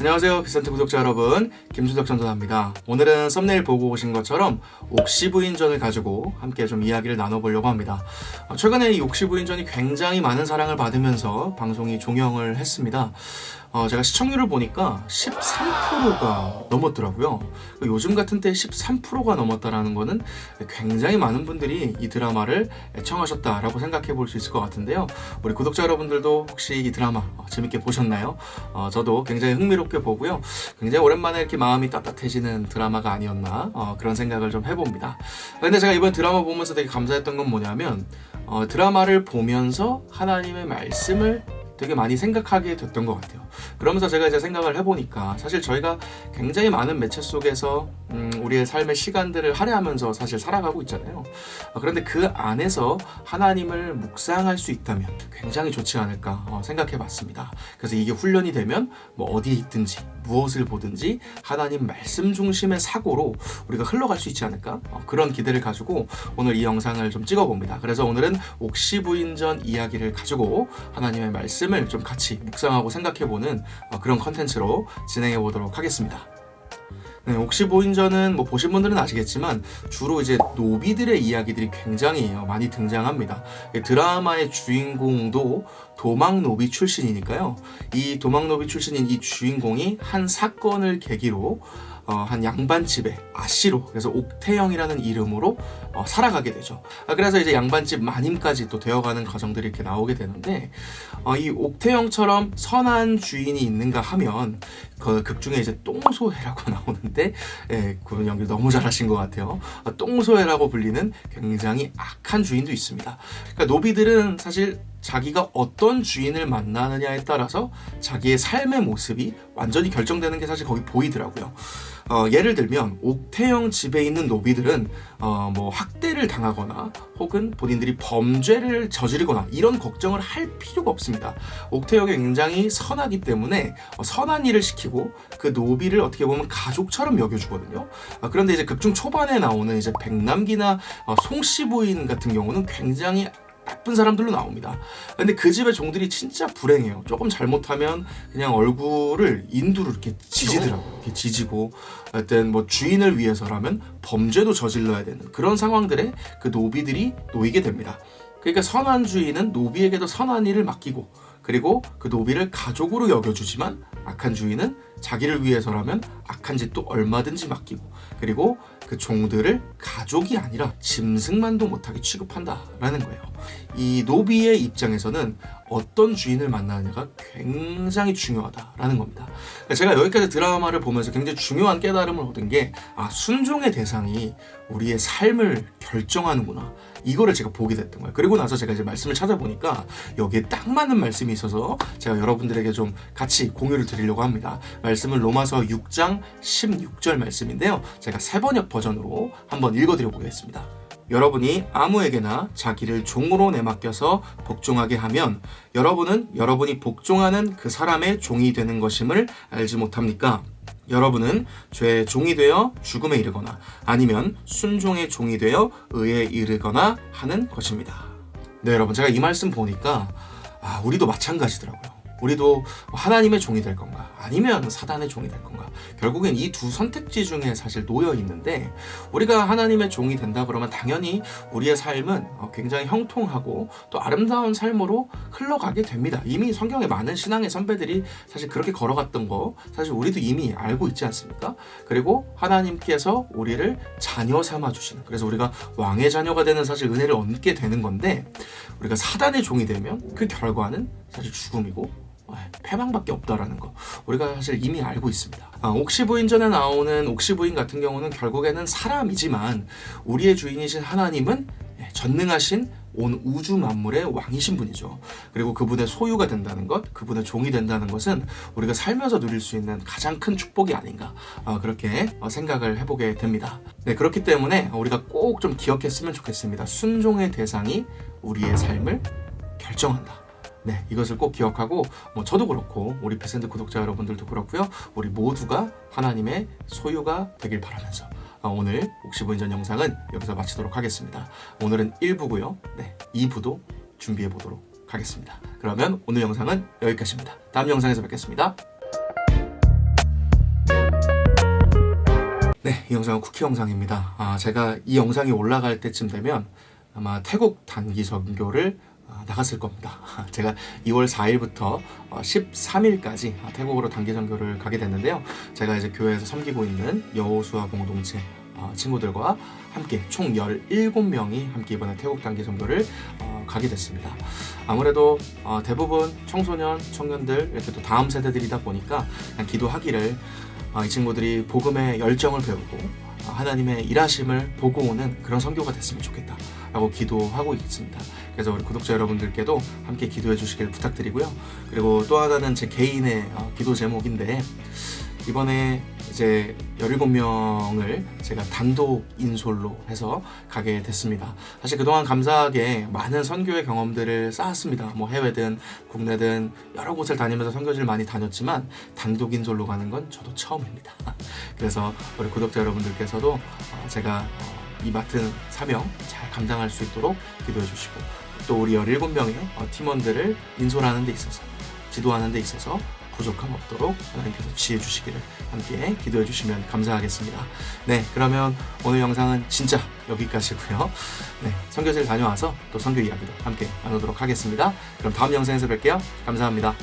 안녕하세요, 비센트 구독자 여러분, 김준석 전도사입니다. 오늘은 썸네일 보고 오신 것처럼 옥시부인전을 가지고 함께 좀 이야기를 나눠보려고 합니다. 최근에 이 옥시부인전이 굉장히 많은 사랑을 받으면서 방송이 종영을 했습니다. 제가 시청률을 보니까 13%가 넘었더라고요. 요즘 같은 때 13%가 넘었다라는 거는 굉장히 많은 분들이 이 드라마를 애청하셨다라고 생각해 볼 수 있을 것 같은데요. 우리 구독자 여러분들도 혹시 이 드라마 재밌게 보셨나요? 저도 굉장히 흥미롭게 보고요. 굉장히 오랜만에 이렇게 마음이 따뜻해지는 드라마가 아니었나 그런 생각을 좀 해봅니다. 근데 제가 이번 드라마 보면서 되게 감사했던 건 뭐냐면 드라마를 보면서 하나님의 말씀을 되게 많이 생각하게 됐던 것 같아요. 그러면서 제가 이제 생각을 해보니까 사실 저희가 굉장히 많은 매체 속에서 우리의 삶의 시간들을 할애하면서 사실 살아가고 있잖아요. 그런데 그 안에서 하나님을 묵상할 수 있다면 굉장히 좋지 않을까 생각해 봤습니다. 그래서 이게 훈련이 되면 뭐 어디에 있든지 무엇을 보든지 하나님 말씀 중심의 사고로 우리가 흘러갈 수 있지 않을까 그런 기대를 가지고 오늘 이 영상을 좀 찍어봅니다. 그래서 오늘은 옥시부인전 이야기를 가지고 하나님의 말씀을 좀 같이 묵상하고 생각해보는 그런 컨텐츠로 진행해 보도록 하겠습니다. 네, 옥시부인전은 뭐 보신 분들은 아시겠지만 주로 이제 노비들의 이야기들이 굉장히 많이 등장합니다. 드라마의 주인공도 도망노비 출신이니까요. 이 도망노비 출신인 이 주인공이 한 사건을 계기로 한 양반집의 아씨로, 그래서 옥태영이라는 이름으로 살아가게 되죠. 그래서 이제 양반집 마님까지 또 되어가는 과정들이 이렇게 나오게 되는데 이 옥태영처럼 선한 주인이 있는가 하면 그 극 중에 이제 똥소해라고 나오는데 그분 연기를 너무 잘하신 것 같아요. 똥소해라고 불리는 굉장히 악한 주인도 있습니다. 그러니까 노비들은 사실 자기가 어떤 주인을 만나느냐에 따라서 자기의 삶의 모습이 완전히 결정되는 게 사실 거기 보이더라고요. 예를 들면 옥태영 집에 있는 노비들은 뭐 학대를 당하거나 혹은 본인들이 범죄를 저지르거나 이런 걱정을 할 필요가 없습니다. 옥태영이 굉장히 선하기 때문에 선한 일을 시키고 그 노비를 어떻게 보면 가족처럼 여겨주거든요. 그런데 이제 극중 초반에 나오는 이제 백남기나 송씨 부인 같은 경우는 굉장히 나쁜 사람들로 나옵니다. 근데 그 집의 종들이 진짜 불행해요. 조금 잘못하면 그냥 얼굴을 인두로 이렇게 지지더라고요. 이렇게 지지고 하여튼 뭐 주인을 위해서라면 범죄도 저질러야 되는 그런 상황들에 그 노비들이 놓이게 됩니다. 그러니까 선한 주인은 노비에게도 선한 일을 맡기고 그리고 그 노비를 가족으로 여겨주지만 악한 주인은 자기를 위해서라면 악한 짓도 얼마든지 맡기고 그리고 그 종들을 가족이 아니라 짐승만도 못하게 취급한다라는 거예요. 이 노비의 입장에서는 어떤 주인을 만나느냐가 굉장히 중요하다라는 겁니다. 제가 여기까지 드라마를 보면서 굉장히 중요한 깨달음을 얻은 게 순종의 대상이 우리의 삶을 결정하는구나. 이거를 제가 보게 됐던 거예요. 그리고 나서 제가 이제 말씀을 찾아보니까 여기에 딱 맞는 말씀이 있어서 제가 여러분들에게 좀 같이 공유를 드리려고 합니다. 말씀은 로마서 6장 16절 말씀인데요. 제가 세번역 버전으로 한번 읽어드려 보겠습니다. 여러분이 아무에게나 자기를 종으로 내맡겨서 복종하게 하면 여러분은 여러분이 복종하는 그 사람의 종이 되는 것임을 알지 못합니까? 여러분은 죄의 종이 되어 죽음에 이르거나 아니면 순종의 종이 되어 의에 이르거나 하는 것입니다. 네, 여러분, 제가 이 말씀 보니까 우리도 마찬가지더라고요. 우리도 하나님의 종이 될 건가 아니면 사단의 종이 될 건가, 결국엔 이 두 선택지 중에 사실 놓여 있는데 우리가 하나님의 종이 된다 그러면 당연히 우리의 삶은 굉장히 형통하고 또 아름다운 삶으로 흘러가게 됩니다. 이미 성경에 많은 신앙의 선배들이 사실 그렇게 걸어갔던 거 사실 우리도 이미 알고 있지 않습니까? 그리고 하나님께서 우리를 자녀 삼아 주시는, 그래서 우리가 왕의 자녀가 되는 사실 은혜를 얻게 되는 건데 우리가 사단의 종이 되면 그 결과는 사실 죽음이고 패망밖에 없다라는 거 우리가 사실 이미 알고 있습니다. 옥시부인전에 나오는 옥시부인 같은 경우는 결국에는 사람이지만 우리의 주인이신 하나님은 전능하신 온 우주 만물의 왕이신 분이죠. 그리고 그분의 소유가 된다는 것, 그분의 종이 된다는 것은 우리가 살면서 누릴 수 있는 가장 큰 축복이 아닌가 그렇게 생각을 해보게 됩니다. 네, 그렇기 때문에 우리가 꼭 좀 기억했으면 좋겠습니다. 순종의 대상이 우리의 삶을 결정한다. 네, 이것을 꼭 기억하고 저도 그렇고 우리 비센트 구독자 여러분들도 그렇고요. 우리 모두가 하나님의 소유가 되길 바라면서 오늘 옥시부인전 영상은 여기서 마치도록 하겠습니다. 오늘은 1부고요. 네, 2부도 준비해 보도록 하겠습니다. 그러면 오늘 영상은 여기까지입니다. 다음 영상에서 뵙겠습니다. 네, 이 영상은 쿠키 영상입니다. 제가 이 영상이 올라갈 때쯤 되면 아마 태국 단기 선교를 나갔을 겁니다. 제가 2월 4일부터 13일까지 태국으로 단기 선교를 가게 됐는데요. 제가 이제 교회에서 섬기고 있는 여호수아 공동체 친구들과 함께 총 17명이 함께 이번에 태국 단기 선교를 가게 됐습니다. 아무래도 대부분 청소년, 청년들 이렇게 또 다음 세대들이다 보니까 그냥 기도하기를 이 친구들이 복음의 열정을 배우고 하나님의 일하심을 보고 오는 그런 선교가 됐으면 좋겠다 라고 기도하고 있습니다. 그래서 우리 구독자 여러분들께도 함께 기도해 주시길 부탁드리고요. 그리고 또 하나는 제 개인의 기도 제목인데, 이번에 이제 17명을 제가 단독 인솔로 해서 가게 됐습니다. 사실 그동안 감사하게 많은 선교의 경험들을 쌓았습니다. 뭐 해외든 국내든 여러 곳을 다니면서 선교지를 많이 다녔지만 단독 인솔로 가는 건 저도 처음입니다. 그래서 우리 구독자 여러분들께서도 제가 이 맡은 사명 잘 감당할 수 있도록 기도해 주시고, 또 우리 17명의 팀원들을 인솔하는 데 있어서, 지도하는 데 있어서 부족함 없도록 하나님께서 지혜 주시기를 함께 기도해 주시면 감사하겠습니다. 네, 그러면 오늘 영상은 진짜 여기까지고요. 네, 선교지를 다녀와서 또 선교 이야기도 함께 나누도록 하겠습니다. 그럼 다음 영상에서 뵐게요. 감사합니다.